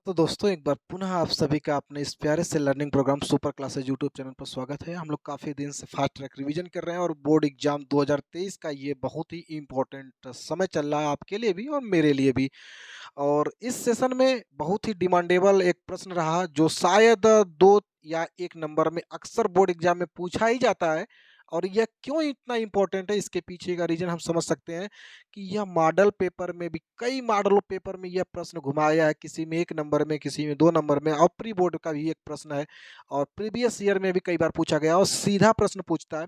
तो दोस्तों एक बार पुनः आप सभी का अपने इस प्यारे से learning program super classes YouTube channel पर स्वागत है। हम लोग काफ़ी दिन से फास्ट ट्रैक रिवीजन कर रहे हैं और बोर्ड एग्जाम 2023 का ये बहुत ही इम्पोर्टेंट समय चल रहा है आपके लिए भी और मेरे लिए भी। और इस सेशन में बहुत ही डिमांडेबल एक प्रश्न रहा जो शायद 2 या 1 नंबर में अक्सर बोर्ड एग्जाम में पूछा ही जाता है। और यह क्यों इतना इम्पोर्टेंट है इसके पीछे का रीज़न हम समझ सकते हैं कि यह मॉडल पेपर में भी कई मॉडल पेपर में यह प्रश्न घुमाया है, किसी में 1 नंबर में, किसी में 2 नंबर में और प्री बोर्ड का भी एक प्रश्न है और प्रीवियस ईयर में भी कई बार पूछा गया और सीधा प्रश्न पूछता है,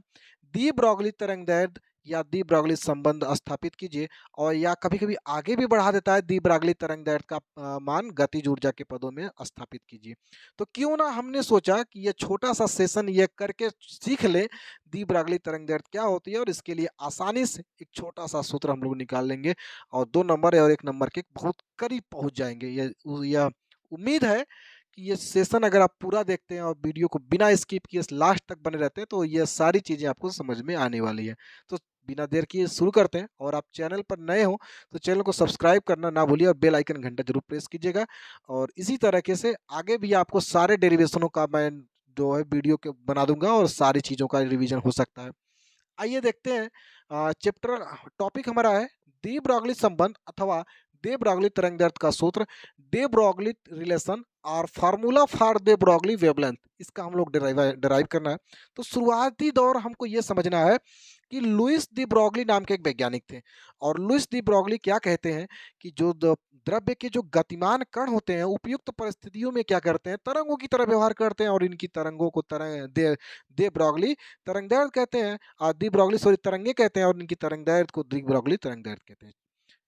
दी ब्रोगली तरंगदैर्ध्य या दी ब्रोगली संबंध स्थापित कीजिए। और या कभी-कभी आगे भी बढ़ा देता है दी ब्रोगली तरंगदैर्ध्य का मान गतिज ऊर्जा के पदों में स्थापित कीजिए। तो क्यों ना हमने सोचा कि ये छोटा-सा सेशन ये करके सीख लें दी ब्रोगली तरंगदैर्ध्य क्या होती है और इसके लिए आसानी से एक छोटा-सा सूत्र हम लोग निकाल लेंगे और 2 नंबर और 1 नंबर के बहुत करीब पहुँच जाएँगे। यह उम्मीद है कि ये सेशन अगर आप पूरा देखते हैं और वीडियो को बिना स्किप किए लास्ट तक बने रहते हैं तो ये सारी चीज़ें आपको समझ में आने वाली है। तो बिना देर किए शुरू करते हैं और आप चैनल पर नए हो तो चैनल को सब्सक्राइब करना ना भूलिए और बेल आइकन घंटा जरूर प्रेस कीजिएगा। और इसी तरीके से आगे भी आपको सारे डेरिवेशनों का मैं जो है वीडियो के बना दूंगा और सारी चीज़ों का रिवीजन हो सकता है। आइए देखते हैं चैप्टर टॉपिक हमारा है डी ब्रोगली संबंध अथवा दे ब्रोगली तरंगदैर्ध्य का सूत्र, दे ब्रोगली रिलेशन और formula for they Broglie wavelength, इसका हम लोग डिराइव करना है। तो शुरुआती दौर हमको ये समझना है कि लुइस दी ब्रोगली नाम के एक वैज्ञानिक थे और लुइस दी ब्रोगली क्या कहते हैं कि जो द्रव्य के जो गतिमान कण होते हैं उपयुक्त परिस्थितियों में क्या करते हैं, तरंगों की तरह व्यवहार करते हैं और इनकी तरंगों को तरंग दे ब्रोगली तरंगदैर्ध्य कहते हैं। दी ब्रोगली सॉरी तरंगे कहते हैं और इनकी तरंगदैर्ध्य को दी ब्रोगली तरंगदैर्ध्य कहते हैं।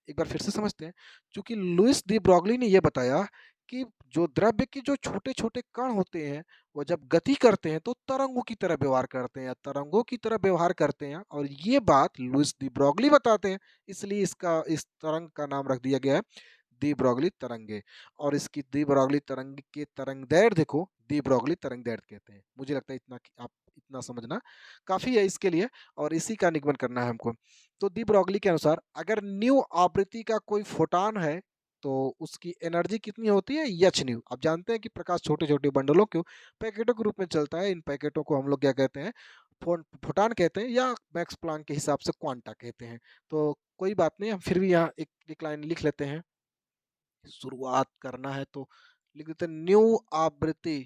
एक बार फिर से समझते हैं। चूंकि लुइस दी ब्रोगली ने यह बताया कि जो द्रव्य के जो छोटे-छोटे कण होते हैं, वो जब गति करते हैं तो तरंगों की तरह व्यवहार करते हैं, तरंगों की तरह व्यवहार करते हैं और ये बात लुइस दी ब्रोगली बताते हैं। इसलिए इसका इस तरंग का नाम रख दिया गया है दी ब्रोगली तरंगे। और इसकी दी ब्रोगली तरंग के तरंगदैर्ध्य को दी ब्रोगली तरंगदैर्ध्य कहते हैं। मुझे लगता है इतना कि आप इतना समझना काफ़ी है इसके लिए और इसी का निगमन करना है हमको। तो दी ब्रोगली के अनुसार अगर न्यू आवृत्ति का कोई फोटॉन है तो उसकी एनर्जी कितनी होती है, एच न्यू। आप जानते हैं कि प्रकाश छोटे-छोटे बंडलों के पैकेटों के रूप में चलता है। इन पैकेटों को हम लोग क्या कहते हैं, फोटॉन कहते हैं या मैक्स प्लैंक के हिसाब से क्वांटा कहते हैं। तो कोई बात नहीं, हम फिर भी यहाँ एक लाइन लिख लेते हैं। शुरुआत करना है तो लिख देते हैं न्यू आवृत्ति,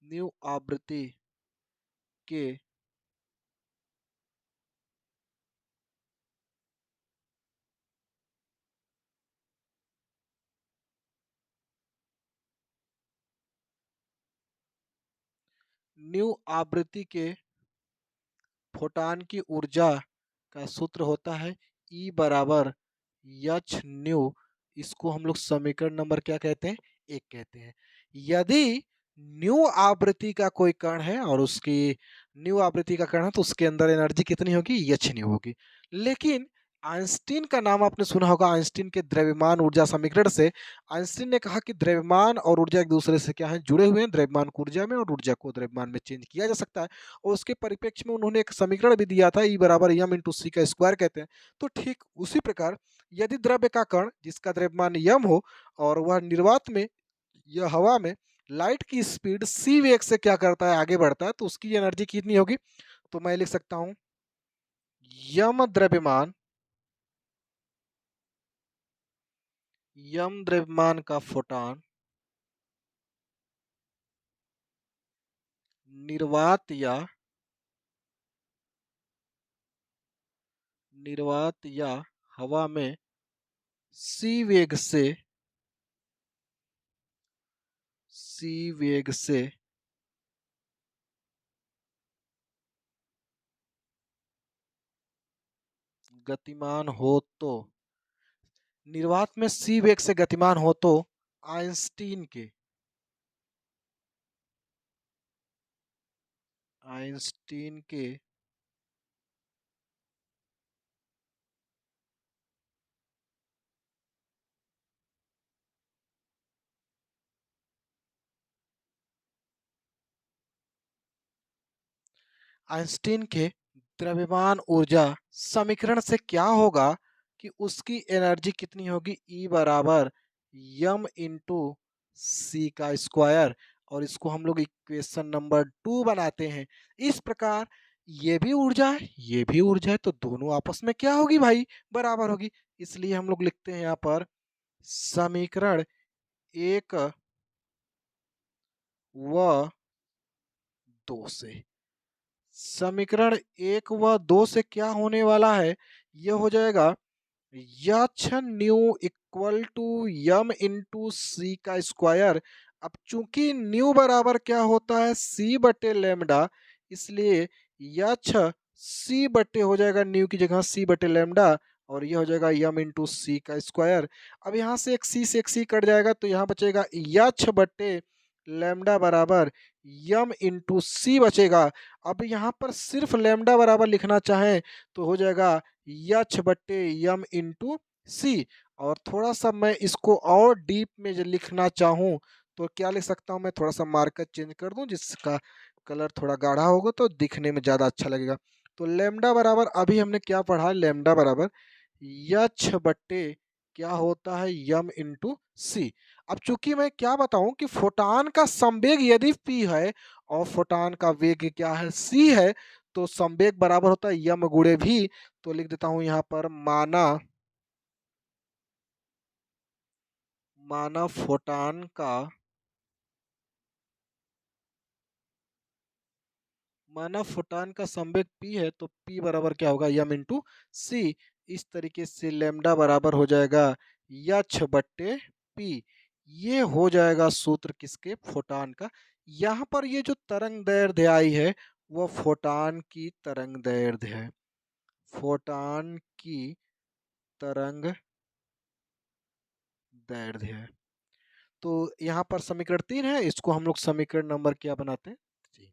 न्यू आवृत्ति के न्यू आवृत्ति के फोटॉन की ऊर्जा का सूत्र होता है E बराबर एच न्यू। इसको हम लोग समीकरण नंबर क्या कहते हैं, 1 कहते हैं। यदि न्यू आवृत्ति का कोई कण है और उसकी न्यू आवृत्ति का कण है तो उसके अंदर एनर्जी कितनी होगी, एच न्यू होगी। लेकिन आइंस्टीन का नाम आपने सुना होगा, आइंस्टीन के द्रव्यमान ऊर्जा समीकरण से आइंस्टीन ने कहा कि द्रव्यमान और ऊर्जा एक दूसरे से क्या है, जुड़े हुए हैं। द्रव्यमान को ऊर्जा में और ऊर्जा को द्रव्यमान में चेंज किया जा सकता है और उसके परिप्रेक्ष्य में उन्होंने एक समीकरण भी दिया था, ई बराबर एम इंटू सी का स्क्वायर कहते हैं। तो ठीक उसी प्रकार यदि द्रव्य का कण जिसका द्रव्यमान यम हो और वह निर्वात में या हवा में लाइट की स्पीड सी वेग से क्या करता है, आगे बढ़ता है, तो उसकी एनर्जी कितनी होगी। तो मैं लिख सकता हूं यम द्रव्यमान, यम द्रव्यमान का फोटॉन निर्वात या हवा में सी वेग से सी वेग से गतिमान हो तो, निर्वात में सी वेग से गतिमान हो तो आइंस्टीन के आइंस्टीन के आइंस्टीन के द्रव्यमान ऊर्जा समीकरण से क्या होगा कि उसकी एनर्जी कितनी होगी, ई बराबर यम इंटू सी का स्क्वायर। और इसको हम लोग इक्वेशन नंबर 2 बनाते हैं। इस प्रकार ये भी ऊर्जा है, ये भी ऊर्जा है, तो दोनों आपस में क्या होगी भाई, बराबर होगी। इसलिए हम लोग लिखते हैं यहाँ पर समीकरण 1 व 2 से। समीकरण 1 व 2 से क्या होने वाला है, यह हो जाएगा H nu equal to M into C का स्क्वायर। अब चूंकि न्यू बराबर क्या होता है, सी बटे लेमडा, इसलिए यच सी बटे हो जाएगा न्यू की जगह सी बटे लेमडा, और ये हो जाएगा यम इंटू सी का स्क्वायर। अब यहाँ से एक सी कट जाएगा, तो यहाँ बचेगा यच बटे लेमडा बराबर यम इंटू सी बचेगा। अब यहाँ पर सिर्फ लेमडा बराबर लिखना चाहें तो हो जाएगा यच बट्टे यम इंटू सी। और थोड़ा सा मैं इसको और डीप में जो लिखना चाहूँ तो क्या लिख सकता हूँ, मैं थोड़ा सा मार्कर चेंज कर दूं जिसका कलर थोड़ा गाढ़ा होगा तो दिखने में ज़्यादा अच्छा लगेगा। तो लेमडा बराबर अभी हमने क्या पढ़ा, लेमडा बराबर यच बट्टे क्या होता है यम इंटू सी। अब चूंकि मैं क्या बताऊं कि फोटान का संवेग यदि p है और फोटान का वेग क्या है c है, तो संवेग बराबर होता है यम गुणे भी। तो लिख देता हूं यहाँ पर माना फोटान का संवेग p है, तो p बराबर क्या होगा यम इंटू सी। इस तरीके से लेमडा बराबर हो जाएगा यच बट्टे p। ये हो जाएगा सूत्र किसके, फोटान का। यहाँ पर ये जो तरंग दैर्ध्य आई है वो फोटान की तरंग दैर्ध्य है, फोटान की तरंग दैर्ध्य है। तो यहाँ पर समीकरण 3 है, इसको हम लोग समीकरण नंबर क्या बनाते हैं जी।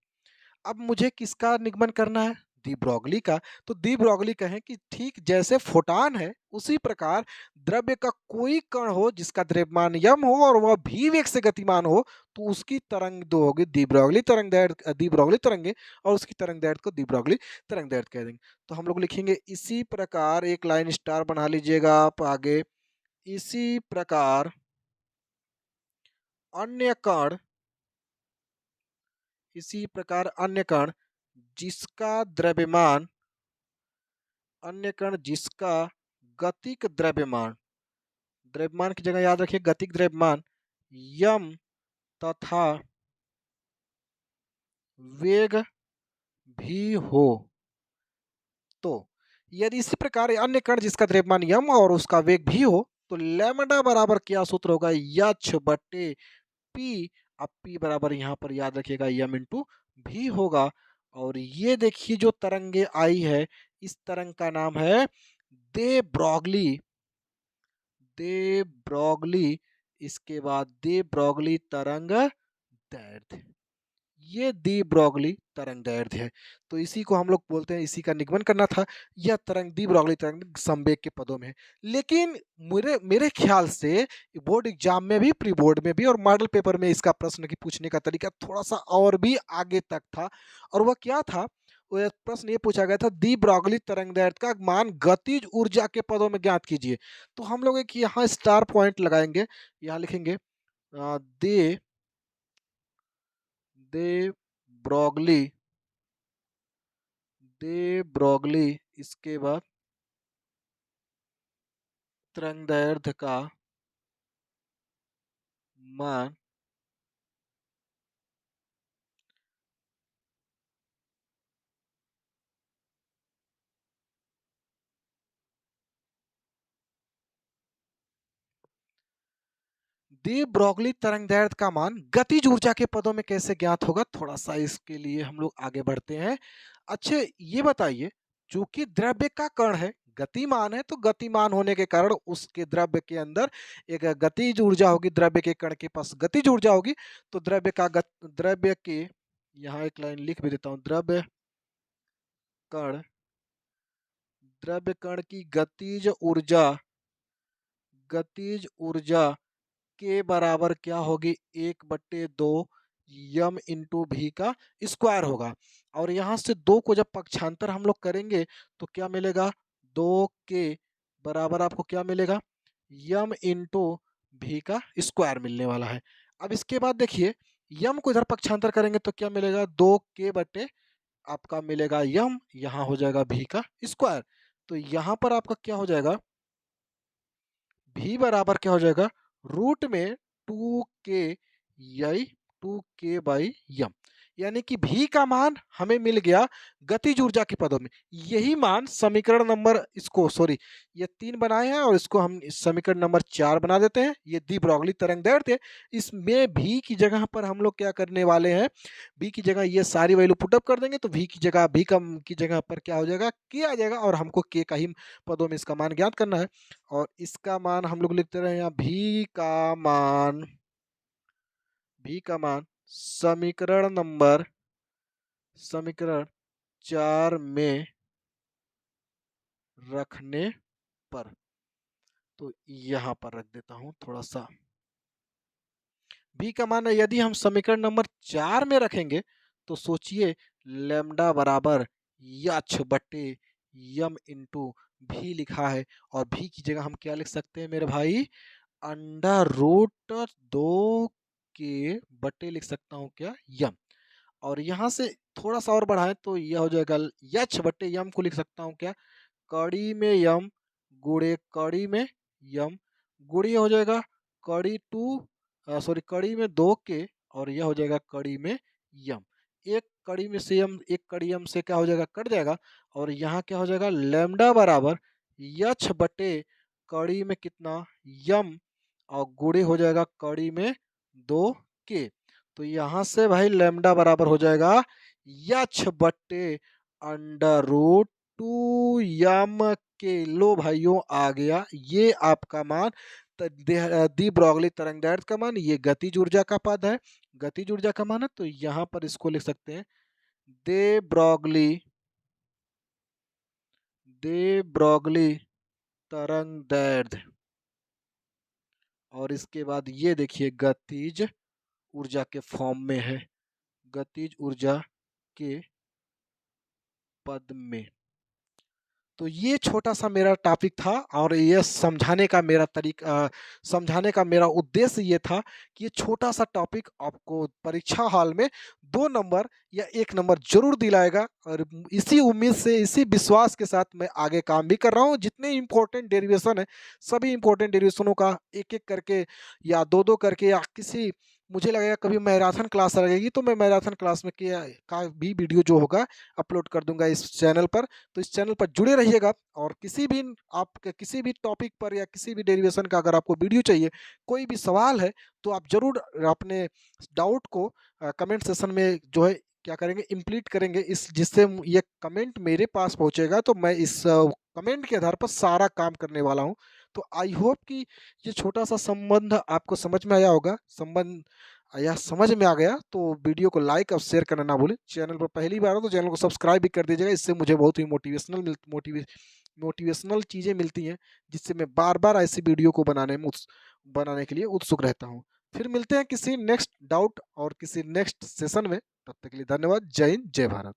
अब मुझे किसका निगमन करना है, दी ब्रोगली का। तो दी ब्रोगली कहें कि ठीक जैसे फोटान है उसी प्रकार द्रव्य का कोई कण हो जिसका द्रव्यमान यम हो और वह भी वेग से गतिमान हो, तो उसकी तरंग दो होगी दी ब्रोगली तरंग दैर्ध्य, दी ब्रोगली तरंगे, और उसकी तरंग दैर्ध्य को दी ब्रोगली तरंग दैर्ध्य कह देंगे। तो हम लोग लिखेंगे इसी प्रकार, एक लाइन स्टार बना लीजिएगा आप आगे, इसी प्रकार अन्य कण, इसी प्रकार अन्य कण जिसका द्रव्यमान, अन्य कण जिसका गतिक द्रव्यमान, द्रव्यमान की जगह याद रखिए गतिक द्रव्यमान यम तथा वेग भी हो। तो यदि इसी प्रकार अन्य कण जिसका द्रव्यमान यम और उसका वेग भी हो, तो लैम्डा बराबर क्या सूत्र होगा, यच बट्टे पी। अब पी बराबर यहाँ पर याद रखिएगा यम इंटू भी होगा। और ये देखिए जो तरंगे आई है, इस तरंग का नाम है दे ब्रोगली, दे ब्रोगली। इसके बाद दे ब्रोगली तरंग दैर्ध्य, ये दी ब्रोगली तरंग दैर्ध्य है। तो इसी को हम लोग बोलते हैं, इसी का निगमन करना था। यह तरंग दी ब्रोगली तरंग संवेग के पदों में है। लेकिन मेरे मेरे ख्याल से बोर्ड एग्जाम में भी, प्री बोर्ड में भी और मॉडल पेपर में इसका प्रश्न की पूछने का तरीका थोड़ा सा और भी आगे तक था। और वह क्या था, वह प्रश्न ये पूछा गया था दी ब्रोगली तरंग दैर्ध्य का मान गतिज ऊर्जा के पदों में ज्ञात कीजिए। तो हम लोग एक यहाँ स्टार पॉइंट लगाएंगे, यहाँ लिखेंगे दे दे ब्रोगली, दे ब्रोगली, इसके बाद तरंग दैर्ध्य का मान दे ब्रोगली तरंग दैर्ध्य का मान गतिज ऊर्जा के पदों में कैसे ज्ञात होगा, थोड़ा सा इसके लिए हम लोग आगे बढ़ते हैं। अच्छा ये बताइए, चूंकि द्रव्य का कण है, गतिमान है, तो गतिमान होने के कारण उसके द्रव्य के अंदर एक गतिज ऊर्जा होगी, द्रव्य के कण के पास गतिज ऊर्जा होगी। तो द्रव्य के, यहाँ एक लाइन लिख भी देता हूँ, कण द्रव्य कण की गतिज ऊर्जा के बराबर क्या होगी, 1/2 यम इंटू भी का स्क्वायर होगा। और यहाँ से 2 को जब पक्षांतर हम लोग करेंगे तो क्या मिलेगा, 2 के बराबर आपको क्या मिलेगा, यम इंटू भी का स्क्वायर मिलने वाला है। अब इसके बाद देखिए यम को इधर पक्षांतर करेंगे तो क्या मिलेगा, 2k बटे आपका मिलेगा यम, यहाँ हो जाएगा भी का स्क्वायर। तो यहाँ पर आपका क्या हो जाएगा, भी बराबर क्या हो जाएगा, रूट में 2k यही 2k बाई यम, यानी कि भी का मान हमें मिल गया गतिज ऊर्जा के पदों में। यही मान समीकरण नंबर, इसको सॉरी ये 3 बनाए हैं और इसको हम समीकरण नंबर 4 बना देते हैं। ये दी ब्रोगली तरंग दैर्ध्य, इसमें भी की जगह पर हम लोग क्या करने वाले हैं, बी की जगह ये सारी वैल्यू पुटअप कर देंगे तो वी की जगह भी कम की जगह पर क्या हो जाएगा, के आ जाएगा और हमको के का ही पदों में इसका मान ज्ञात करना है। और इसका मान हम लोग लिखते रहे यहाँ, भी का मान समीकरण 4 में रखने पर, तो यहाँ पर रख देता हूं थोड़ा सा। भी का मान है, यदि हम समीकरण नंबर 4 में रखेंगे तो सोचिए लैम्डा बराबर यच बटे यम इंटू भी लिखा है, और भी की जगह हम क्या लिख सकते हैं मेरे भाई, अंडर रूट 2 के बटे लिख सकता हूँ क्या, यम। और यहाँ से थोड़ा सा और बढ़ाएं तो यह हो जाएगा यच बटे यम को लिख सकता हूँ क्या, कड़ी में यम गुणे कड़ी में यम, गुणी हो जाएगा कड़ी सॉरी कड़ी में 2k और यह हो जाएगा कड़ी में यम। एक कड़ी में से यम, एक कड़ी यम से क्या हो जाएगा, कट जाएगा। और यहाँ क्या हो जाएगा, लैम्डा बराबर यच बटे कड़ी में कितना यम और गुणे हो जाएगा कड़ी में 2k। तो यहाँ से भाई लैम्डा बराबर हो जाएगा यच बटे अंडर रूट 2 यम के। लो भाइयों आ गया ये आपका मान, दी ब्रोगली तरंग दैर्ध्य का मान, ये गतिज ऊर्जा का पद है, गतिज ऊर्जा का मान है। तो यहाँ पर इसको लिख सकते हैं दे ब्रोगली तरंग दैर्ध्य, और इसके बाद ये देखिए गतिज ऊर्जा के फॉर्म में है, गतिज ऊर्जा के पद में। तो ये छोटा सा मेरा टॉपिक था और ये समझाने का मेरा उद्देश्य ये था कि ये छोटा सा टॉपिक आपको परीक्षा हॉल में 2 नंबर या 1 नंबर जरूर दिलाएगा। और इसी उम्मीद से, इसी विश्वास के साथ मैं आगे काम भी कर रहा हूँ। जितने इंपॉर्टेंट डेरिवेशन है सभी इंपॉर्टेंट डेरिवेशनों का एक एक करके या दो दो करके, या किसी मुझे लगेगा कभी मैराथन क्लास लगेगी तो मैं मैराथन क्लास में का भी वीडियो जो होगा अपलोड कर दूंगा इस चैनल पर। तो इस चैनल पर जुड़े रहिएगा, और किसी भी टॉपिक पर या किसी भी डेरिवेशन का अगर आपको वीडियो चाहिए, कोई भी सवाल है तो आप जरूर अपने डाउट को कमेंट सेशन में जो है क्या करेंगे, इम्प्लीट करेंगे, इस जिससे ये कमेंट मेरे पास पहुंचेगा तो मैं इस कमेंट के आधार पर सारा काम करने वाला हूं। तो आई होप कि ये छोटा सा संबंध आपको समझ में आया होगा। संबंध या समझ में आ गया तो वीडियो को लाइक और शेयर करना ना भूलें। चैनल पर पहली बार हो तो चैनल को सब्सक्राइब भी कर दीजिएगा, इससे मुझे बहुत ही मोटिवेशनल चीज़ें मिलती हैं, जिससे मैं बार बार ऐसी वीडियो को बनाने के लिए उत्सुक रहता हूँ। फिर मिलते हैं किसी नेक्स्ट डाउट और किसी नेक्स्ट सेशन में। तब तक के लिए धन्यवाद। जय हिंद, जय भारत।